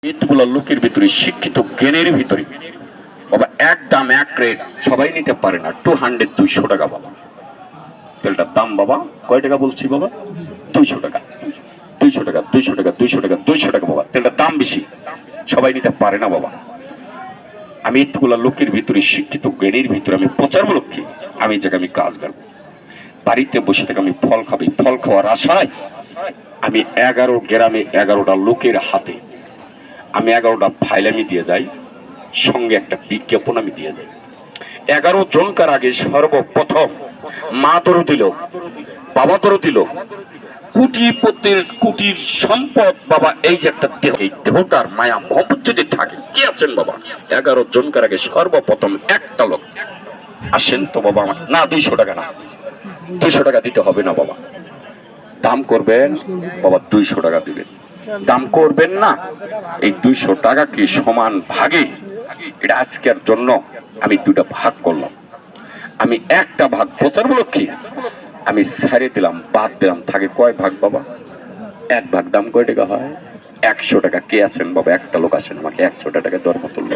এতগুলো লোকের ভিতরে শিক্ষিত জ্ঞানের ভিতরে বাবা এক দাম এক রেট সবাই নিতে পারে না। 200 টাকা বাবা তেলটার দাম বাবা কয় টাকা বলছি বাবা 200 টাকা 200 টাকা 200 টাকা 200 টাকা 200 টাকা বাবা তেলটার দাম বেশি সবাই নিতে পারে না বাবা। আমি এতগুলো লোকের ভিতরে শিক্ষিত জ্ঞানের ভিতরে আমি প্রচারমূলক কি আমি জায়গায় আমি কাজ করবো বাড়িতে বসে থেকে আমি ফল খাবি ফল খাওয়ার আশায় আমি 11 গ্রামে 11টা লোকের হাতে আমি 11টা ফাইল আমি দিয়ে যাই সঙ্গে একটা বিজ্ঞাপন আমি দিয়ে যাই। 11 জনকার আগে সর্বপ্রথম মা তোর দিল বাবা তোর দিল কুটির সম্পদ বাবা এই যে একটা দেহ এই দেহটার মায়া মহব্বত যদি থাকে কে আছেন বাবা 11 জনকার আগে সর্বপ্রথম একটা লোক আসেন তো বাবা আমার না 200 টাকা না 200 টাকা দিতে হবে না বাবা দাম করবেন বাবা 200 টাকা দিবেন দাম করবেন না এই 200 টাকা কি সমান ভাগে এটা আজকের জন্য আমি দুটা ভাগ করলাম আমি একটা ভাগ প্রচারমূলক কি আমি ছেড়ে দিলাম বাদ দিলাম থাকে কয় ভাগ বাবা এক ভাগ দাম কয় টাকা হয় 100 টাকা কে আছেন বাবা একটা লোক আসেন আমাকে 100 টাকা ধর্মতুল্য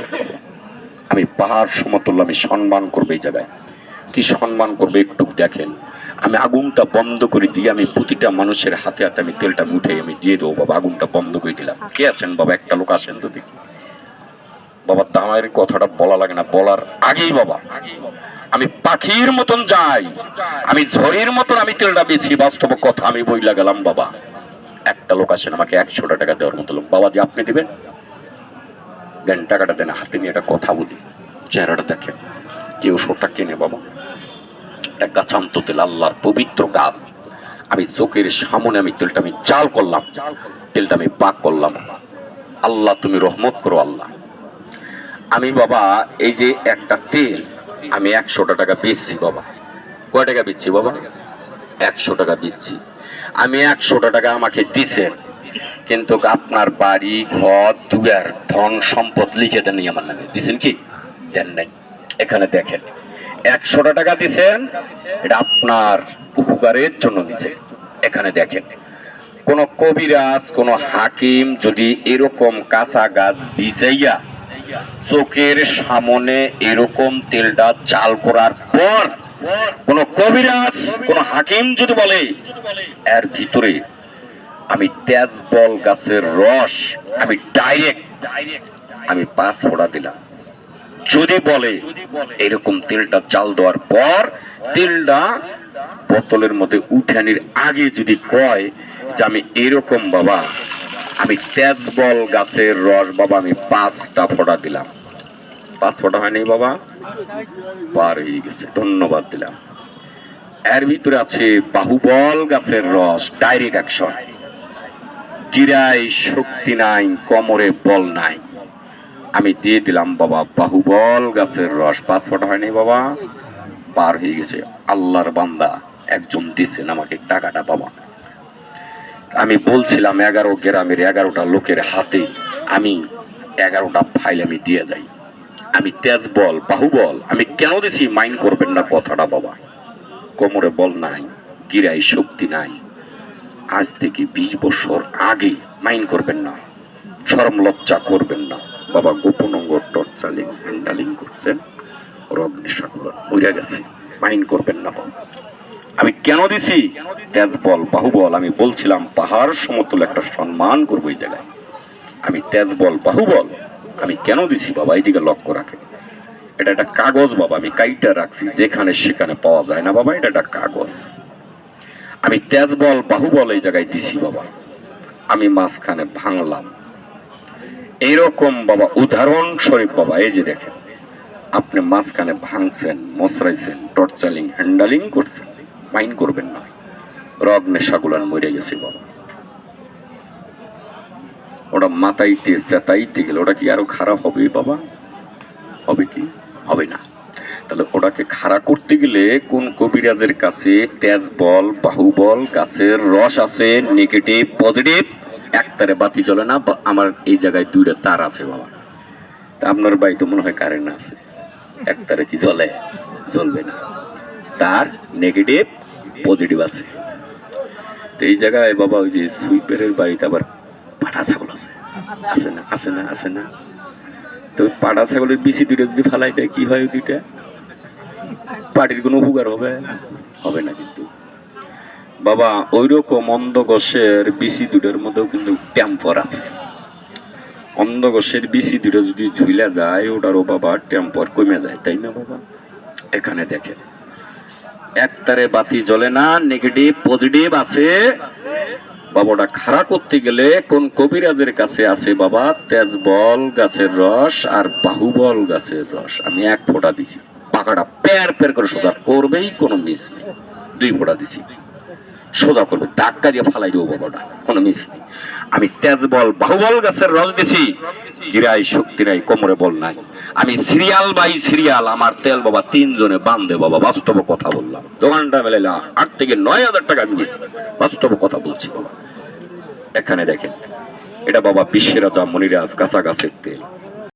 আমি পাহাড় সমতুল্য আমি সম্মান করবো এই জায়গায় কি সম্মান করবে একটু দেখেন আমি আগুনটা বন্ধ করে দিয়ে আমি প্রতিটা মানুষের হাতে হাতে আমি তেলটা উঠে আমি দিয়ে দেবো বাবা আগুনটা বন্ধ করে দিলাম কে আছেন বাবা একটা লোক আসেন তো দেখি বাবা দামের কথাটা বলা লাগে না বলার আগেই বাবা আমি পাখির মতন যাই আমি ঝড়ের মতন আমি তেলটা বেছি বাস্তব কথা আমি বইলা গেলাম বাবা একটা লোক আসেন আমাকে 100 টাকা দেওয়ার মতো লোক বাবা যে আপনি দিবেন দেন টাকাটা দেন হাতে নিয়ে একটা কথা বলি চেহারাটা দেখেন কেউ শোটা কেনে বাবা গাছান্ত তেল আল্লাহর পবিত্র গাছ আমি চোখের সামনে আমি তেলটা আমি চাল করলাম তেলটা আমি পাক করলাম আল্লাহ তুমি রহমত করো আল্লাহ আমি বাবা এই যে একটা তেল আমি 100 টাকা বেচছি বাবা কয় টাকা বেচছি বাবা 100 টাকা বেচছি আমি 100 টাকা আমাকে দিছেন কিন্তু আপনার বাড়ি ঘর দুয়ার ধন সম্পদ লিখে দেননি আমার নামে দিছেন কি দেন নাই এখানে দেখেন 100 টাকা দিছেন এটা আপনার উপকারের জন্য দিছে এখানে দেখেন কোন কবিরাজ কোন হাকিম যদি এরকম কাঁচা গাছ বিছাইয়া চোখের সামনে এরকম তেলটা চাল করার পর কোন কবিরাজ কোন হাকিম যদি বলে এর ভিতরে আমি তেজবল গাছের রস আমি ডাইরেক্ট আমি 5 ফোঁটা দিলাম যদি বলে এরকম তেলটা চাল দেওয়ার পর তেলটা বোতলের মধ্যে উঠানির আগে যদি কয় যে আমি এরকম বাবা আমি তেজবল গাছের রস বাবা আমি 5টা ফোঁটা দিলাম 5 ফোঁটা হয়নি বাবা পার হয়ে গেছে ধন্যবাদ দিলাম। এর ভিতরে আছে বাহুবল গাছের রস ডাইরেক্ট অ্যাকশন গিরায় শক্তি নাই কোমরে বল নাই আমি দিয়ে দিলাম বাবা বাহুবল গাছের রস 5 ফোঁটা হয়নি বাবা পার হয়ে গেছে আল্লাহর বান্দা একজন দিছেন আমাকে টাকাটা বাবা আমি বলছিলাম 11 গ্রামের 11টা লোকের হাতে আমি 11টা ফাইল আমি দিয়ে যাই আমি তেজবল বাহুবল আমি কেন দিছি মাইন্ড করবেন না কথাটা বাবা কোমরে বল নাই গিরায় শক্তি নাই আজ থেকে 20 বছর আগে মাইন্ড করবেন না শরম লজ্জা করবেন না বাবা গোপন অঙ্গ টর্চারিং হ্যান্ডালিং করছেন রোগ নেশাগুলো মরে গেছে মাইন্ড করবেন না বাবা আমি কেন দিছি তেজবল বাহুবল আমি বলছিলাম পাহাড় সমতুল একটা সম্মান করবো এই জায়গায় আমি তেজবল বাহুবল আমি কেন দিছি বাবা এইদিকে লক্ষ্য রাখেন এটা একটা কাগজ বাবা আমি কাইটা রাখছি যেখানে সেখানে পাওয়া যায় না বাবা এটা একটা কাগজ আমি তেজবল বাহুবল এই জায়গায় দিছি বাবা আমি মাঝখানে ভাঙলাম এইরকম বাবা উদাহরণস্বরূপ বাবা এই যে দেখেন আপনি মাঝখানে ভাঙছেন মশরাইছেন টর্চারিং হ্যান্ডালিং করছেন মাইন্ড করবেন না রগ নেশাগুলান মরে গেছে বাবা ওটা মাতাইতে চেতাইতে গেলে ওটা কি আরো খারাপ হবে বাবা হবে কি হবে না তাহলে ওটাকে খাড়া করতে গেলে কোন কবিরাজের কাছে তেজবল বাহুবল গাছের রস আছে নেগেটিভ পজিটিভ একটারে বাতি জ্বলে না আমার এই জায়গায় 2টা তার আছে বাবা তা আপনার বাড়ি তো মনে হয় কারেন্ট আছে একটারে কি জ্বলে জ্বলবে না তার নেগেটিভ পজিটিভ আছে তো এই জায়গায় বাবা ওই যে সুইপারের বাড়িতে আবার পাঠা ছাগল আছে আছে না আছে না আছে না। তো পাড়া ছাগলের বিচি দুইটা যদি ফালাই দেয় কি হয়? দুইটা পাটির কোনো উপকার হবে? হবে না। কিন্তু বাবা ওইরকম অন্ধকোষের বিচি দুটোর মধ্যেও কিন্তু টেম্পার আছে। অন্ধকোষের বিচি দুটো যদি ঝুলে যায় ওটারও বাবা টেম্পার কমে যায়, তাই না বাবা? এখানে দেখেন একতারে বাতি জ্বলে না, নেগেটিভ পজিটিভ আছে বাবা। ওটা খাড়া করতে গেলে কোন কবিরাজের কাছে আছে বাবা? তেজবল গাছের রস আর বাহুবল গাছের রস আমি 1 ফোঁটা দিছি, পাকাটা পের পের করে সোজা করবেই, কোনো মিস নেই। 2 ফোঁটা দিছি, সোজা করবে, ধাক্কা দিয়ে ফালাই দেবো বাবাটা, কোনো মিস নেই। আমি তেজবল বাহুবল গাছের রস দিছি, গিরাই শক্তি নাই, কোমরে বল নাই। আমি সিরিয়াল বাই সিরিয়াল আমার তেল বাবা 3 জনে বান্ধে বাবা, বাস্তব কথা বললাম। দোকানটা মেলাইলাম 8 থেকে 9,000 টাকা আমি দিয়েছি, বাস্তব কথা বলছি বাবা। এখানে দেখেন এটা বাবা বিশ্বের রাজা মনিরাজ কাঁচা গাছের তেল।